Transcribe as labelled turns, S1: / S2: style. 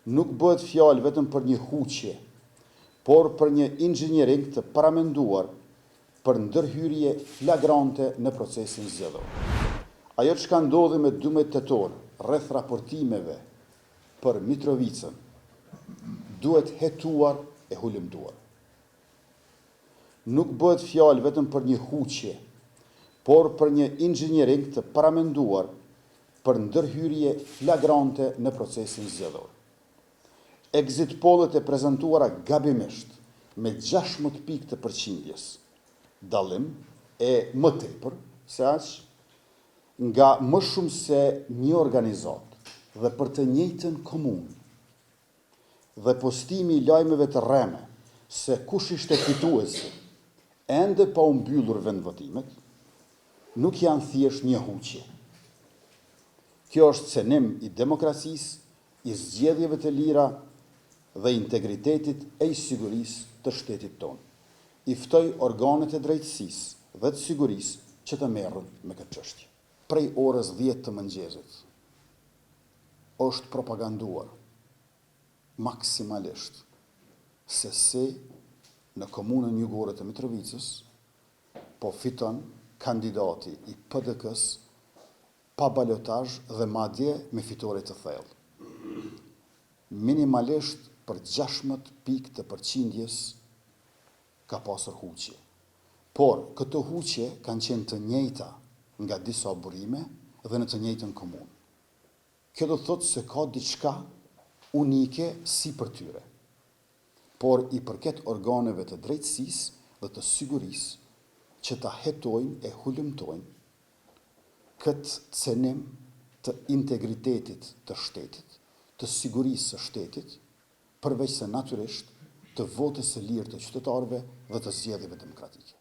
S1: nuk bëhet fjalë vetëm për një huqje, por për një inxhiniering të paramenduar për ndërhyrje flagrante në procesin zgjedhor. Ajo që ka ndodhi me 12 tetor rreth raportimeve për Mitrovicën duhet hetuar e hulumtuar. Nuk bëhet fjalë vetëm për një huqje, por për një inxhiniering të paramenduar për ndërhyrje flagrante në procesin zgjedhor. Exit pollet e prezantuara gabimisht me 16 pikë të përqindjes, dallim e më tepër se aq nga më shumë se një organizat dhe për të njëjtën komunë, dhe postimi i lajmeve të rreme se kush ishte fituesi ende pa u mbyllur vendvotimet, nuk janë thjesht një huqje. Kjo është cenim i demokracisë, i zgjedhjeve të lira dhe integritetit e i sigurisë të shtetit tonë. I ftoj organet e drejtësisë dhe të sigurisë që të merren me këtë çështje. Prej orës 10 të mëngjesit është propaganduar maksimalisht se si në komunën jugore të Mitrovicës po fiton kandidati i PDK-s pa balotazh dhe madje me fitore të thellë. Minimalisht për 16 pikë të përqindjes ka pasur huqje. Por këto huqje kanë qenë të njëjta nga disa burime dhe në të njëjtën komunë. Kjo do të thotë se ka diçka unike si për tyre, por i përket organeve të drejtësisë dhe të sigurisë që ta hetojnë e hulumtojnë këtë cenim të integritetit të shtetit, të sigurisë së shtetit, përveç se natyrisht të votës së lirë të qytetarëve dhe të zgjedhjeve demokratike.